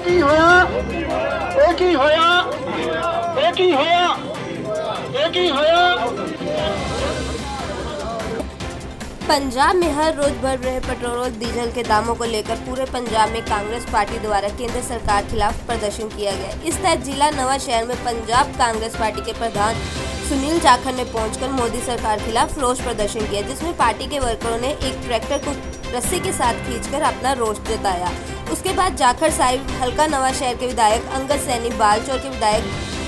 की होया एक ही होया एक ही होया एक ही होया। पंजाब में हर रोज बढ़ रहे पेट्रोल और डीजल के दामों को लेकर पूरे पंजाब में कांग्रेस पार्टी द्वारा केंद्र सरकार खिलाफ प्रदर्शन किया गया। इस तहत जिला नवा शहर में पंजाब कांग्रेस पार्टी के प्रधान सुनील जाखड़ ने पहुंचकर मोदी सरकार खिलाफ रोष प्रदर्शन किया, जिसमें पार्टी के वर्करों ने एक ट्रैक्टर को रस्सी के साथ खींचकर अपना रोष जताया। उसके बाद जाखड़ साहिब हल्का नवा शहर के विधायक अंगद सैनी, बालचौर के विधायक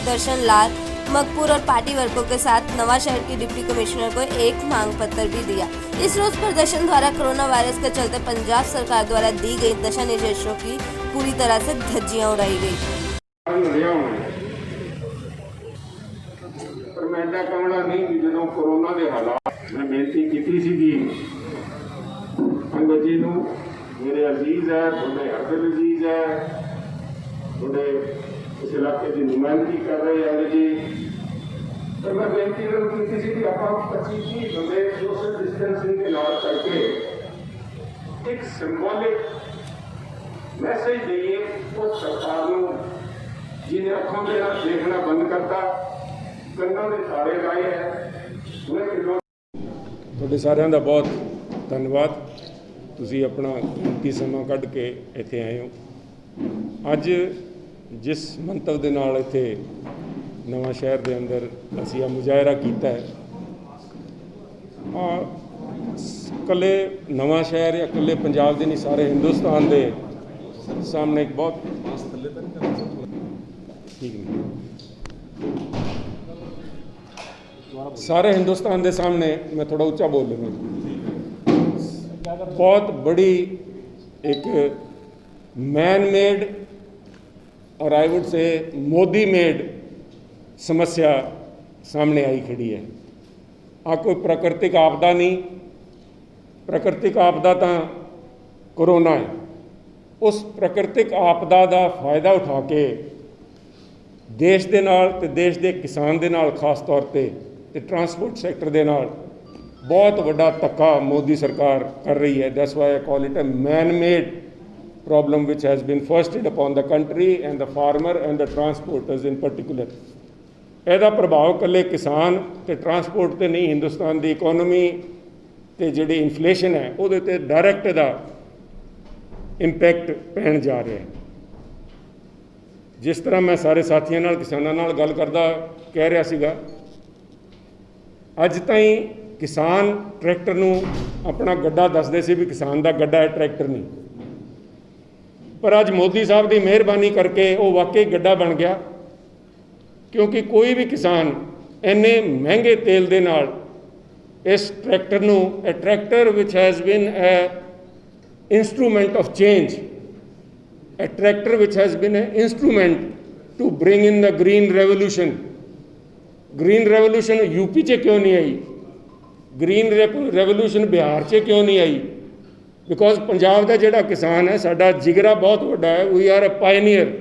दर्शन लाल मकपुर और पार्टी वर्गों के साथ नवा शहर की डिप्टी कमिश्नर को एक मांग पत्र भी दिया। इस रोज प्रदर्शन द्वारा कोरोना वायरस के चलते पंजाब सरकार द्वारा दी गई दिशा निर्देशों की पूरी तरह से धज्जियां उड़ाई गई। पर मैं इतना कहना नहीं कि जो कोरोना के हालात मैं बेनती की सी अंगद जी मेरे अजीज है, थोड़े हरदिल अजीज है, थोड़े इस इलाके की नुमाइंदगी कर रहे हैं अंगद जी। तो मैं बेनती की सी कि आप 25-30 बंदे सोशल डिस्टेंसिंग के नाम करके एक सिंबॉलिक मैसेज दिए उस सरकार को जिन्हें अखों के नाल देखना बंद करता, ਕੰਨਾਂ ਦੇ ਸਾਰੇ ਲਾਏ ਹੈ। ਤੁਹਾਡੇ ਸਾਰਿਆਂ ਦਾ ਬਹੁਤ ਧੰਨਵਾਦ, ਤੁਸੀਂ ਆਪਣਾ ਕੀਮਤੀ ਸਮਾਂ ਕੱਢ ਕੇ ਇੱਥੇ ਆਏ ਹੋ। ਅੱਜ ਜਿਸ ਮੰਤਵ ਦੇ ਨਾਲ ਇੱਥੇ ਨਵਾਂ ਸ਼ਹਿਰ ਦੇ ਅੰਦਰ ਅਸੀਂ ਆ ਮੁਜ਼ਾਹਰਾ ਕੀਤਾ ਹੈ, ਇਕੱਲੇ ਨਵਾਂ ਸ਼ਹਿਰ ਜਾਂ ਇਕੱਲੇ ਪੰਜਾਬ ਦੇ ਨਹੀਂ, ਸਾਰੇ ਹਿੰਦੁਸਤਾਨ ਦੇ ਸਾਹਮਣੇ ਇੱਕ ਬਹੁਤ ਠੀਕ ਨਹੀਂ सारे हिंदुस्तान के सामने मैं थोड़ा ऊंचा बोल लूँगा, बहुत बड़ी एक मैन मेड और I would say Modi made समस्या सामने आई खड़ी है। आ कोई प्राकृतिक आपदा नहीं, प्राकृतिक आपदा तो कोरोना है। उस प्राकृतिक आपदा का फायदा उठा के देश के नाल ते देश के किसान के नाल खास तौर पर ट्रांसपोर्ट सैक्टर के नाल बहुत वड्डा धक्का मोदी सरकार कर रही है। That's why I call it a man made problem which has been foisted upon the country and the farmer and the transporters in particular. ਇਹਦਾ ਪ੍ਰਭਾਵ ਇਕੱਲੇ ਕਿਸਾਨ ਤੇ ਟਰਾਂਸਪੋਰਟ ਤੇ नहीं, हिंदुस्तान की इकोनॉमी ਤੇ ਜਿਹੜੀ ਇਨਫਲੇਸ਼ਨ ਹੈ ਉਹਦੇ ਤੇ ਡਾਇਰੈਕਟ ਦਾ ਇੰਪੈਕਟ ਪੈਣ ਜਾ ਰਿਹਾ ਹੈ। जिस तरह मैं सारे साथियों नाल किसानों नाल गल करदा कह रहा सीगा, अज ताईं किसान ट्रैक्टर नूं अपना गड्ढा दसदे सी भी किसान दा गड्ढा है, ट्रैक्टर नहीं। पर अज मोदी साहब की मेहरबानी करके वो वाकई गड्ढा बन गया, क्योंकि कोई भी किसान इन्ने महंगे तेल दे नाल इस ट्रैक्टर नूं, a tractor which has been a instrument of change, a tractor which has been an instrument to bring in the green revolution। green revolution UP च क्यों नहीं आई, green revolution बिहार च क्यों नहीं आई? बिकॉज पंजाब का जिहड़ा किसान है, साडा जिगरा बहुत वड्डा है। We are a pioneer.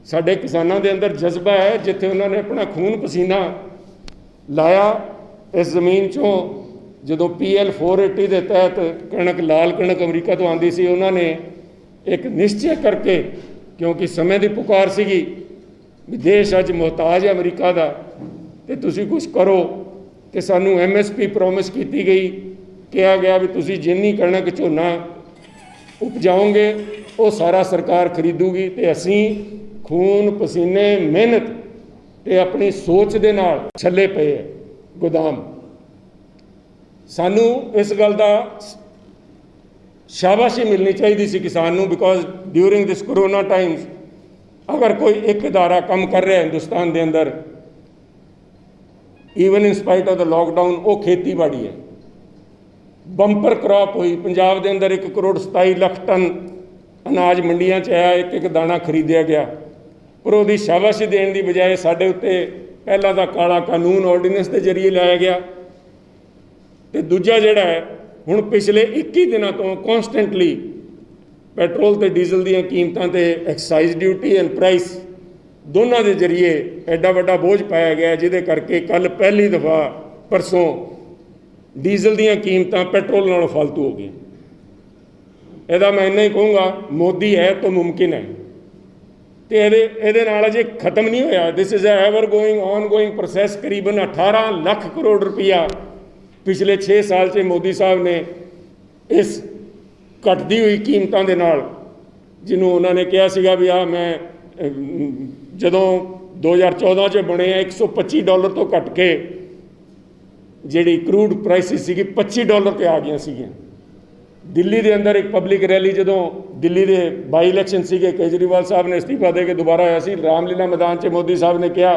साडे किसानां दे अंदर जज्बा है, जिथे उन्होंने अपना खून पसीना लाया इस जमीन चों। जदों PL 480 के तहत कणक, लाल कणक अमरीका तो आती सी, उन्होंने एक निश्चय करके, क्योंकि समय की पुकार सीगी भी देश अज मुहताज है अमरीका का, तो तुसी कुछ करो। तो सानू MSP प्रोमिस की गई, कहा गया भी तुसी जिन्नी कणक झोना उपजाओगे वो सारा सरकार खरीदूगी। तो असी खून पसीने मेहनत ते अपनी सोच दे नाल छले पे है गोदाम। सानू इस गल का शाबाशी मिलनी चाहिए सी किसान नूं, because during this corona times अगर कोई एक इदारा काम कर रहा है हिंदुस्तान के अंदर, even in spite of the lockdown, वो खेती बाड़ी है। बंपर क्रॉप हुई पंजाब के अंदर, 1,27,00,000 टन अनाज मंडियां च आया, एक एक दाना खरीदिया गया। पर वो शाबाशी देने की बजाय साडे उत्ते पहला तो काला कानून ऑर्डीनेंस के जरिए लाया गया, तो दूजा जिहड़ा है हुण पिछले 21 दिनों तो कॉन्सटेंटली पेट्रोल ते डीजल दी कीमतां ते एक्साइज ड्यूटी एंड प्राइस दोनों के जरिए एडा वड्डा बोझ पाया गया, जिहदे करके कल पहली दफ़ा परसों डीजल दी कीमतां पेट्रोल नालों फालतू हो गई। ਇਹਦਾ मैं इन्ना ही कहूँगा, मोदी है तो मुमकिन है। तो ये नाल अजे खत्म नहीं होया। This is ever going on going process. करीबन 18 लाख करोड़ रुपया पिछले 6 साल से मोदी साहब ने इस घटदी हुई कीमतां दे नाल, जिन्हों उन्होंने कहा सीगा भी आ मैं जदों 2014 च बने $125 तो घट के जिहड़ी क्रूड प्राइसिस सीगी $25 ते आ गई सीगियां। दिल्ली के अंदर एक पब्लिक रैली जदों दिल्ली के बाई इलैक्शन सीगे, केजरीवाल साहब ने इस्तीफा दे के दोबारा आया सी, रामलीला मैदान से मोदी साहब ने कहा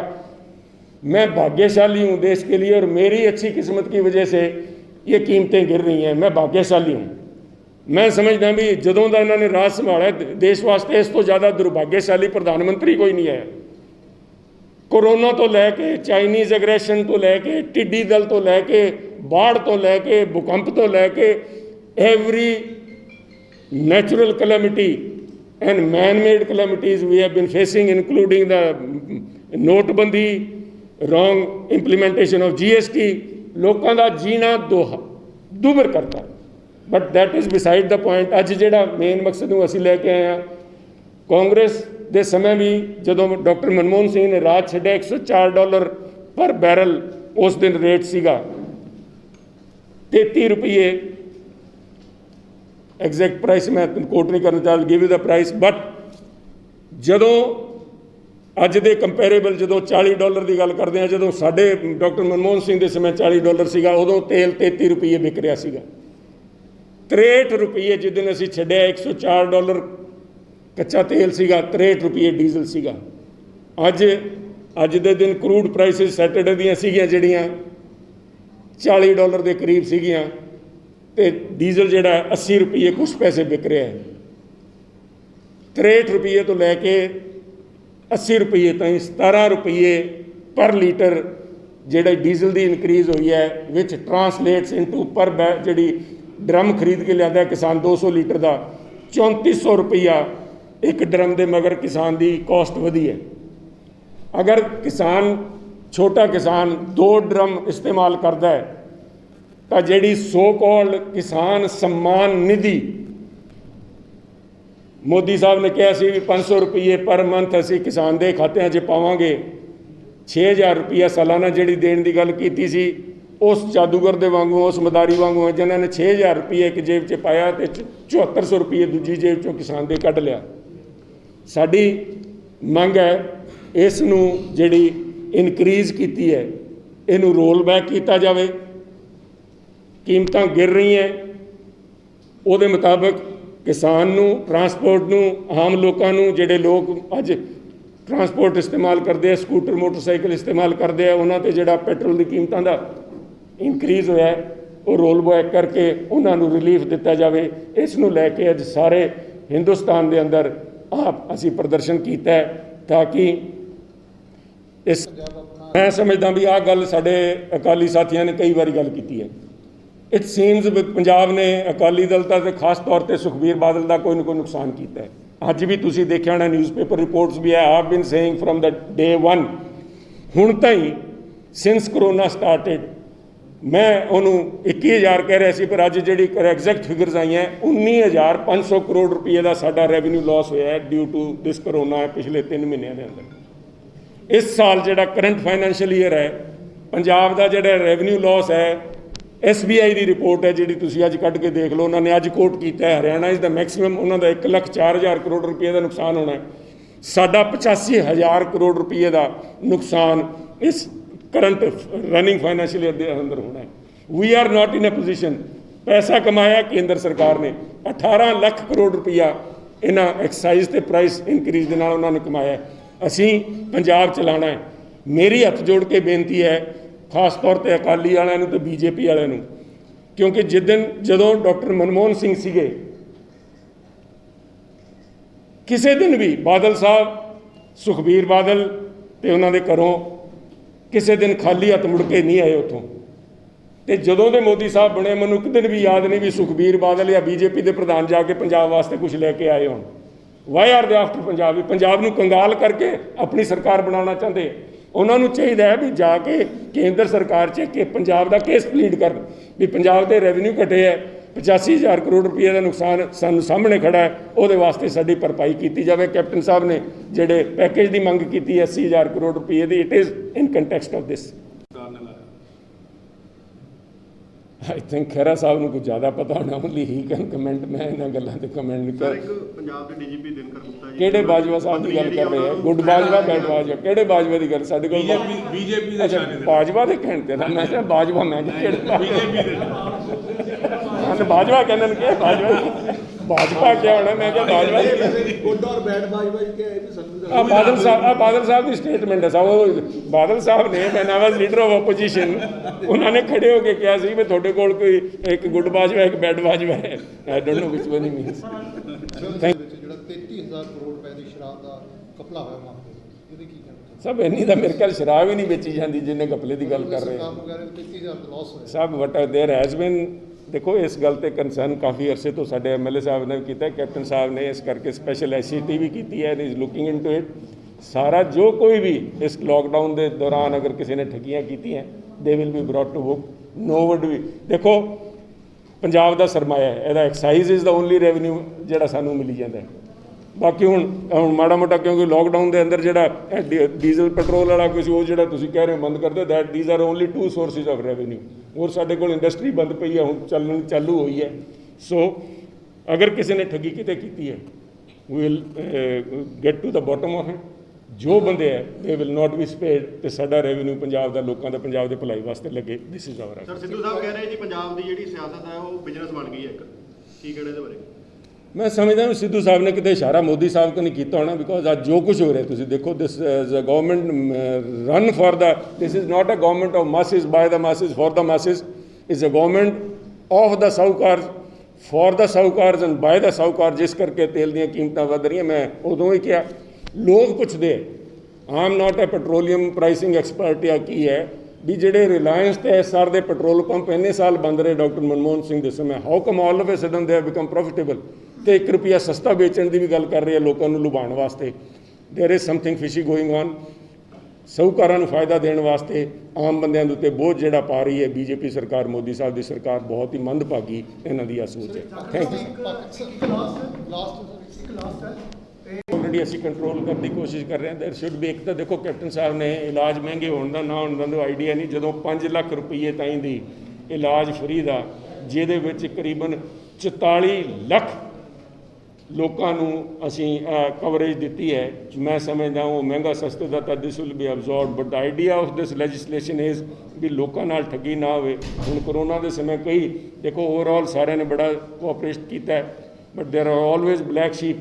मैं भाग्यशाली हूँ देश के लिए और मेरी अच्छी किस्मत की वजह से ये कीमतें गिर रही हैं, मैं भाग्यशाली हूँ। मैं समझदा भी जदों दा इन्होंने राज संभाला देश वास्ते इस तो ज़्यादा दुर्भाग्यशाली प्रधानमंत्री कोई नहीं है। कोरोना तो लैके चाइनीज़ एग्रैशन तो लैके टिड्डी दल तो लैके बाढ़ तो लैके भूकंप तो लैके every natural calamity and man made calamities we have been facing including the notebandi, wrong implementation of GST, लोगों का जीना दुभर करता। But that is beside the point. अज जिहड़ा मेन मकसद नूं असीं लैके आए हैं, कांग्रेस दे समय भी जदों डॉक्टर मनमोहन सिंह ने राज छड्डिया $104 पर बैरल उस दिन रेट सीगा, 33 रुपये एग्जैक्ट प्राइस मैं कोट नहीं करना चाहता, give you the price. But जदों अज दे कंपेरेबल जदों $40 की गल करते हैं, जदों साडे डॉक्टर मनमोहन सिंह के समय $40 सीगा, उदों तेल 33 रुपये विक रहा सीगा। 63 रुपये जिस दिन असीं छड्डिया $104 कच्चा तेल सीगा, 63 रुपये डीजल सीगा। अज दे दिन क्रूड प्राइसिस सैटरडे दियां सीगियां जिहड़ियां $40 के करीब सीगियां, ते डीजल जिहड़ा 80 रुपये कुछ पैसे विक रहा है। 63 रुपये तो लैके 80 रुपये ताईं 17 रुपये पर लीटर जिहड़ा डीजल की इनक्रीज़ हुई है, विच ट्रांसलेट्स इंटू पर जिहड़ी ड्रम खरीद के लिया किसान 200 लीटर का 3400 रुपया एक ड्रम के मगर किसान की कॉस्ट वधी है। अगर किसान छोटा किसान 2 ड्रम इस्तेमाल करता है तो जिहड़ी सो कॉल्ड किसान सम्मान निधि मोदी साहब ने कहा सी 500 रुपये पर मंथ असी किसान के खात्यां 'च पावांगे, 6000 रुपया सालाना जिहड़ी देण की गल कीती सी, उस जादूगर दे वांगू उस मदारी वांगू जिन्होंने 6000 रुपये एक जेब च पाया तो 7400 रुपये दूजी जेब चों किसान दे कढ़ लिया। साडी मंग है इस नूं जिहड़ी इनक्रीज़ कीती है इनू रोल बैक किया जाए। कीमतां गिर रही हैं, उहदे मुताबिक किसान नूं, ट्रांसपोर्ट नूं, आम लोगों नूं, जिहड़े लोग अज ट्रांसपोर्ट इस्तेमाल करते हैं, स्कूटर मोटरसाइकिल इस्तेमाल करते हैं, उन्हां ते जिहड़ा पेट्रोल की कीमतां दा इंक्रीज़ होया है वो रोल बैक करके उन्होंने रिलीफ दिता जाए। इस नूं लैके अज सारे हिंदुस्तान के अंदर आप असी प्रदर्शन किया है ताकि इस मैं समझदा भी आ गल साडे अकाली साथियों ने कई बार गल की है। इट सीम्स पंजाब ने अकाली दल का खास तौर पर सुखबीर बादल का कोई ना कोई नुकसान किया है। अज भी तुसीं देखिया होना न्यूज़पेपर रिपोर्ट्स भी है, have been saying from the day 1 हुण ताईं सिंस करोना स्टार्टेड। मैं उन्होंने 21,000 कह रहा सी, पर अज जी एग्जैक्ट फिगर्स आई हैं 19,500 करोड़ रुपये का साडा रेवन्यू लॉस होया है ड्यू टू दिस करोना पिछले 3 महीनों के अंदर। इस साल जो करंट फाइनैंशियल ईयर है पंजाब का जो रेवन्यू लॉस है, SBI की रिपोर्ट है जी तुसीं अज कढ़ के देख लो, उन्होंने अज कोट किया है हरियाणा इज़ द मैक्सीमम, उन्होंने 1,04,000 करोड़ रुपये का नुकसान होना है। साडा 85,000 करोड़ रुपये का नुकसान इस करंट रनिंग फाइनैंशियल ईयर के अंदर होना है। We are not in a position. पैसा कमाया केंद्र सरकार ने 18 लाख करोड़ रुपया इन्हां एक्साइज ते प्राइस इंक्रीज के नाल उन्होंने कमाया। असी पंजाब चलाना है। मेरी हथ जोड़ के बेनती है खास तौर पर अकाली वालिਆਂ ਨੂੰ ਤੇ BJP वालिਆਂ ਨੂੰ, क्योंकि जिस दिन जदों डॉक्टर मनमोहन सिंह सीगे, किसी दिन भी बादल साहब सुखबीर बादल ते उन्होंने घरों किसी दिन खाली हथ मुड़ के नहीं आए उतों। तो जदों के मोदी साहब बने मैनूं एक दिन भी याद नहीं भी सुखबीर बादल या BJP के प्रधान जाके पंजाब वास्ते कुछ लैके आए होण। Why are they after Punjab? Punjab नूं कंगाल करके अपनी सरकार बनाना चाहते। उन्होंने चाहिए है भी जाके केंद्र सरकार च कि पंजाब का केस प्लीड कर भी पंजाब के रेवन्यू घटे है, 85,000 ਕਰੋੜ ਰੁਪਏ ਦਾ ਨੁਕਸਾਨ ਸਾਨੂੰ ਸਾਹਮਣੇ ਖੜਾ ਹੈ, ਉਹਦੇ ਵਾਸਤੇ ਸਾਡੀ ਭਰਪਾਈ ਕੀਤੀ ਜਾਵੇ। ਕੈਪਟਨ ਸਾਹਿਬ ਨੇ ਜਿਹੜੇ ਪੈਕੇਜ ਦੀ ਮੰਗ ਕੀਤੀ 80,000 ਕਰੋੜ ਰੁਪਏ ਦੀ, it is in context of this. I think Khaira ਸਾਹਿਬ ਨੂੰ ਕੁਝ ਜ਼ਿਆਦਾ ਪਤਾ ਹੋਣਾ, ਓਨਲੀ ਹੀ ਕੈਨ ਕਮੈਂਟ। ਮੈਂ ਇਹਨਾਂ ਗੱਲਾਂ ਤੇ ਕਮੈਂਟ ਨਹੀਂ ਕਰ। ਇੱਕ ਪੰਜਾਬ ਦੇ ਡੀਜੀਪੀ ਦਿਨਕਰ ਗੁਪਤਾ ਜੀ ਕਿਹੜੇ ਬਾਜਵਾ ਸਾਹਿਬ ਦੀ ਗੱਲ ਕਰ ਰਹੇ ਆ? ਗੁੱਡ ਬਾਜਵਾ, ਬੈਡ ਬਾਜਵਾ, ਕਿਹੜੇ ਬਾਜਵਾ ਦੀ ਗੱਲ? ਸਾਡੇ ਕੋਲ ਬੀਜੇਪੀ ਦੇ ਅੱਛਾ, ਬਾਜਵਾ ਦੇ ਕਹਿਣ ਤੇ ਨਾ ਮੈਂ ਕਿਹਾ ਬਾਜਵਾ, ਮੈਂ ਕਿਹਾ ਕਿਹੜੇ ਬੀਜੇਪੀ ਦੇ ਬਾਜਵਾ ਕਹਿੰਦੇ ਕਿ ਬਾਜਵਾ ਕਿਆ ਹੋਣਾ? ਮੈਂ ਕਿਹਾ ਬਾਜਵਾ ਗੁੱਡ ਔਰ ਬੈਡ ਬਾਜਵਾ ਕਿ ਇਹ ਵੀ ਸਾਨੂੰ ਆ ਬਾਦਲ ਸਾਹਿਬ ਦੀ ਸਟੇਟਮੈਂਟ ਹੈ ਸਾਹਿਬ। ਉਹ ਬਾਦਲ ਸਾਹਿਬ ਨੇ, ਮੈਂ ਨਾ ਵਾਸ ਲੀਡਰ ਆਫ ਆਪੋਜੀਸ਼ਨ, ਉਹਨਾਂ ਨੇ ਖੜੇ ਹੋ ਕੇ ਕਿਹਾ ਸੀ ਵੀ ਤੁਹਾਡੇ ਕੋਲ ਕੋਈ ਇੱਕ ਗੁੱਡ ਬਾਜਵਾ ਇੱਕ ਬੈਡ ਬਾਜਵਾ ਹੈ। I don't know which one he means. ਜਿਹੜਾ 33,000 ਕਰੋੜ ਰੁਪਏ ਦੀ ਸ਼ਰਾਬ ਦਾ ਕਪਲਾ ਹੋਇਆ ਮਾਮਲੇ ਇਹਦੇ ਕੀ ਕਹਿਣਾ? ਸਭ ਇੰਨੀ ਦਾ ਮੇਰੇ ਖਿਆਲ ਸ਼ਰਾਬ ਹੀ ਨਹੀਂ ਵੇਚੀ ਜਾਂਦੀ ਜਿੰਨੇ ਘਪਲੇ ਦੀ ਗੱਲ ਕਰ ਰਹੇ ਕੰਮ ਵਗੈਰਾ 33,000 ਦਾ ਲਾਸ ਹੋਇਆ। ਸਭ ਵਟ ਦੇਰ ਹੈਜ਼ ਬਿਨ। ਦੇਖੋ ਇਸ ਗੱਲ ਤੇ ਕੰਸਰਨ ਕਾਫੀ ਅਰਸੇ ਤੋਂ ਸਾਡੇ ਐਮਐਲਏ ਸਾਹਿਬ ਨੇ ਕੀਤਾ, ਕੈਪਟਨ ਸਾਹਿਬ ਨੇ ਇਸ ਕਰਕੇ ਸਪੈਸ਼ਲ ਐਸਸੀਟੀ ਵੀ ਕੀਤੀ ਹੈ, ਇਜ਼ ਲੁਕਿੰਗ ਇਨਟੂ ਇਟ। ਸਾਰਾ ਜੋ ਕੋਈ ਵੀ ਇਸ ਲੋਕਡਾਊਨ ਦੇ ਦੌਰਾਨ ਅਗਰ ਕਿਸੇ ਨੇ ਠੱਗੀਆਂ ਕੀਤੀਆਂ, they will be brought to book. ਨੋ ਵਡ ਵੀ ਦੇਖੋ ਪੰਜਾਬ ਦਾ ਸਰਮਾਇਆ ਹੈ, ਇਹਦਾ excise is the only revenue ਜਿਹੜਾ ਸਾਨੂੰ ਮਿਲੀ ਜਾਂਦਾ ਹੈ। ਬਾਕੀ ਹੁਣ ਮਾੜਾ ਮੋਟਾ ਕਿਉਂਕਿ ਲੋਕਡਾਊਨ ਦੇ ਅੰਦਰ ਜਿਹੜਾ ਡੀਜ਼ਲ ਪੈਟਰੋਲ ਵਾਲਾ ਕੁਝ ਉਹ ਜਿਹੜਾ ਤੁਸੀਂ ਕਹਿ ਰਹੇ ਹੋ ਬੰਦ ਕਰ ਦਿਓ, that these R only 2 sources of revenue. ਹੋਰ ਸਾਡੇ ਕੋਲ ਇੰਡਸਟਰੀ ਬੰਦ ਪਈ ਹੈ, ਹੁਣ ਚਾਲੂ ਹੋਈ ਹੈ। ਸੋ ਅਗਰ ਕਿਸੇ ਨੇ ਠੱਗੀ ਕਿਤੇ ਕੀਤੀ ਹੈ, we will get to the bottom of it. ਜੋ ਬੰਦੇ ਹੈ ਦੇ ਵਿਲ ਨਾਟ ਬੀ ਸਪੇਡ, ਤੇ ਸਾਡਾ ਰੈਵਨਿਊ ਪੰਜਾਬ ਦਾ, ਲੋਕਾਂ ਦਾ, ਪੰਜਾਬ ਦੇ ਭਲਾਈ ਵਾਸਤੇ ਲੱਗੇ। This is our. Sir Sidhu ਸਾਹਿਬ ਕਹਿ ਰਹੇ ਜੀ ਪੰਜਾਬ ਦੀ ਜਿਹੜੀ ਸਿਆਸਤ ਹੈ ਉਹ ਬਿਜ਼ਨਸ ਬਣ ਗਈ ਹੈ ਇੱਕ, ਕੀ ਕਹਿਣਾ ਇਹਦੇ ਬਾਰੇ? ਮੈਂ ਸਮਝਦਾ ਵੀ ਸਿੱਧੂ ਸਾਹਿਬ ਨੇ ਕਿਤੇ ਇਸ਼ਾਰਾ ਮੋਦੀ ਸਾਹਿਬ ਤੋਂ ਨਹੀਂ ਕੀਤਾ ਹੋਣਾ, ਬਿਕੋਜ਼ ਅੱਜ ਜੋ ਕੁਝ ਹੋ ਰਿਹਾ ਤੁਸੀਂ ਦੇਖੋ, this is a government run for the, this is not a government of masses, by the masses, for the masses, is a government of the sahukars, for the sahukars and by the sahukar. ਜਿਸ ਕਰਕੇ ਤੇਲ ਦੀਆਂ ਕੀਮਤਾਂ ਵੱਧ ਰਹੀਆਂ। ਮੈਂ ਉਦੋਂ ਹੀ ਕਿਹਾ ਲੋਕ ਪੁੱਛਦੇ, ਆਮ ਨਾਟ ਅ ਪੈਟਰੋਲੀਅਮ ਪ੍ਰਾਈਸਿੰਗ ਐਕਸਪਰਟ ਜਾਂ ਕੀ ਹੈ, ਵੀ ਜਿਹੜੇ ਰਿਲਾਇੰਸ ਤੇ ਐਸਆਰ ਦੇ ਪੈਟਰੋਲ ਪੰਪ ਇੰਨੇ ਸਾਲ ਬੰਦ ਰਹੇ ਡਾਕਟਰ ਮਨਮੋਹਨ ਸਿੰਘ ਦੇ ਸਮੇਂ, how come all of a sudden they have become profitable, ਤੇ 1 ਰੁਪਿਆ ਸਸਤਾ ਵੇਚਣ ਦੀ ਵੀ ਗੱਲ ਕਰ ਰਹੇ ਆ ਲੋਕਾਂ ਨੂੰ ਲੁਭਾਉਣ ਵਾਸਤੇ। There is something fishy going on. ਸਾਹੂਕਾਰਾਂ ਨੂੰ ਫਾਇਦਾ ਦੇਣ ਵਾਸਤੇ ਆਮ ਬੰਦਿਆਂ ਦੇ ਉੱਤੇ ਬੋਝ ਜਿਹੜਾ ਪਾ ਰਹੀ ਹੈ ਬੀਜੇਪੀ ਸਰਕਾਰ, ਮੋਦੀ ਸਾਹਿਬ ਦੀ ਸਰਕਾਰ, ਬਹੁਤ ਹੀ ਮੰਦਭਾਗੀ ਇਹਨਾਂ ਦੀ ਆ ਸੋਚ ਹੈ। Thank you. ਆਲਰੇਡੀ ਅਸੀਂ ਕੰਟਰੋਲ ਕਰਨ ਦੀ ਕੋਸ਼ਿਸ਼ ਕਰ ਰਹੇ ਹਾਂ। ਦੇਰ ਸ਼ੁੱਡ ਬੀ, ਇੱਕ ਤਾਂ ਦੇਖੋ ਕੈਪਟਨ ਸਾਹਿਬ ਨੇ ਇਲਾਜ ਮਹਿੰਗੇ ਹੋਣ ਦਾ ਨਾ ਹੋਣ ਦਾ ਆਈਡੀਆ ਨਹੀਂ। ਜਦੋਂ 5 ਲੱਖ ਰੁਪਏ ਤਾਈਂ ਦੀ ਇਲਾਜ ਫਰੀ ਦਾ, ਜਿਹਦੇ ਵਿੱਚ ਕਰੀਬਨ 44 ਲੱਖ ਲੋਕਾਂ ਨੂੰ ਅਸੀਂ ਕਵਰੇਜ ਦਿੱਤੀ ਹੈ, ਮੈਂ ਸਮਝਦਾ ਉਹ ਮਹਿੰਗਾ ਸਸਤੇ ਦਾ ਤਾਂ this will be absorb. But the idea of this legislation is ਵੀ ਲੋਕਾਂ ਨਾਲ ਠੱਗੀ ਨਾ ਹੋਵੇ। ਹੁਣ ਕਰੋਨਾ ਦੇ ਸਮੇਂ ਕਈ ਦੇਖੋ ਓਵਰਆਲ ਸਾਰਿਆਂ ਨੇ ਬੜਾ ਕੋਆਪਰੇਟ ਕੀਤਾ ਹੈ, ਬਟ ਦੇਰ ਆਰ ਆਲਵੇਜ਼ ਬਲੈਕ ਸ਼ੀਪ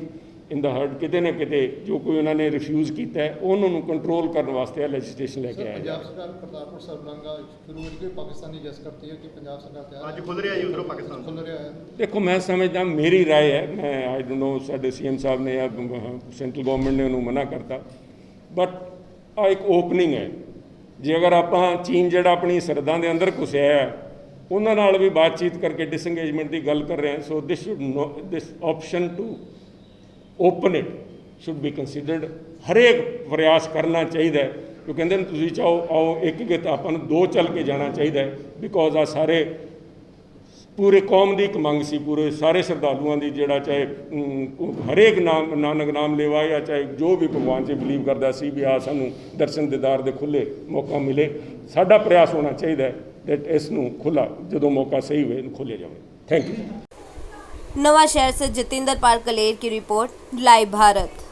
ਇਨ ਦਾ ਹਰਡ। ਕਿਤੇ ਨਾ ਕਿਤੇ ਜੋ ਕੋਈ ਉਹਨਾਂ ਨੇ ਰਿਫਿਊਜ਼ ਕੀਤਾ ਹੈ, ਉਹਨਾਂ ਨੂੰ ਕੰਟਰੋਲ ਕਰਨ ਵਾਸਤੇ ਇਹ ਲੈਜਿਸਲੇਸ਼ਨ ਲੈ ਕੇ ਆਇਆ। ਪੰਜਾਬ ਸਰਕਾਰ ਕਰਤਾਰਪੁਰ ਸਾਹਿਬ ਲਾਂਘਾ ਸ਼ੁਰੂ ਹੋ ਕੇ ਪਾਕਿਸਤਾਨੀ ਜਸ ਕਰਤੀ ਹੈ ਕਿ ਪੰਜਾਬ ਸਰਕਾਰ ਤਿਆਰ ਅੱਜ ਖੁੱਲ ਰਿਹਾ ਜੀ ਉਧਰੋਂ ਪਾਕਿਸਤਾਨ ਖੁੱਲ ਰਿਹਾ ਹੈ। ਦੇਖੋ ਮੈਂ ਸਮਝਦਾ, ਮੇਰੀ ਰਾਏ ਹੈ, ਮੈਂ ਆਈ ਡੋਂਟ ਨੋ ਸਾਡੇ ਸੀਐਮ ਸਾਹਿਬ ਨੇ ਜਾਂ ਸੈਂਟਰਲ ਗਵਰਨਮੈਂਟ ਨੇ ਉਹਨੂੰ ਮਨਾ ਕਰਤਾ, ਬਟ ਆ ਇੱਕ ਓਪਨਿੰਗ ਹੈ। ਜੇ ਅਗਰ ਆਪਾਂ ਚੀਨ ਜਿਹੜਾ ਆਪਣੀ ਸਰਹੱਦਾਂ ਦੇ ਅੰਦਰ ਘੁਸਿਆ ਹੈ, ਉਹਨਾਂ ਨਾਲ ਵੀ ਬਾਤਚੀਤ ਕਰਕੇ ਡਿਸੰਗੇਜਮੈਂਟ ਦੀ ਗੱਲ ਕਰ ਰਹੇ ਹਾਂ। So this option to open it should be considered. ਹਰੇਕ ਪ੍ਰਯਾਸ ਕਰਨਾ ਚਾਹੀਦਾ ਹੈ। ਜੋ ਕਹਿੰਦੇ ਨੇ ਤੁਸੀਂ ਚਾਹੋ ਆਓ ਇੱਕ ਗਿੱਤ, ਆਪਾਂ ਨੂੰ 2 ਚੱਲ ਕੇ ਜਾਣਾ ਚਾਹੀਦਾ ਹੈ। ਬਿਕੋਜ਼ ਆ ਸਾਰੇ ਪੂਰੇ ਕੌਮ ਦੀ ਇੱਕ ਮੰਗ ਸੀ, ਪੂਰੇ ਸਾਰੇ ਸ਼ਰਧਾਲੂਆਂ ਦੀ, ਜਿਹੜਾ ਚਾਹੇ ਹਰੇਕ ਨਾਨਕ ਨਾਮ ਲੇਵਾ ਜਾਂ ਚਾਹੇ ਜੋ ਵੀ ਭਗਵਾਨ 'ਚ ਬਿਲੀਵ ਕਰਦਾ ਸੀ ਵੀ ਆ ਸਾਨੂੰ ਦਰਸ਼ਨ ਦੀਦਾਰ ਦੇ ਖੁੱਲ੍ਹੇ ਮੌਕਾ ਮਿਲੇ। ਸਾਡਾ ਪ੍ਰਯਾਸ ਹੋਣਾ ਚਾਹੀਦਾ ਹੈ ਕਿ ਇਸ ਨੂੰ ਖੁੱਲ੍ਹਾ ਜਦੋਂ ਮੌਕਾ ਸਹੀ ਹੋਵੇ ਖੋਲ੍ਹਿਆ ਜਾਵੇ। Thank you. नवा शहर से जतिंदर पाल कलेर की रिपोर्ट, लाइव भारत।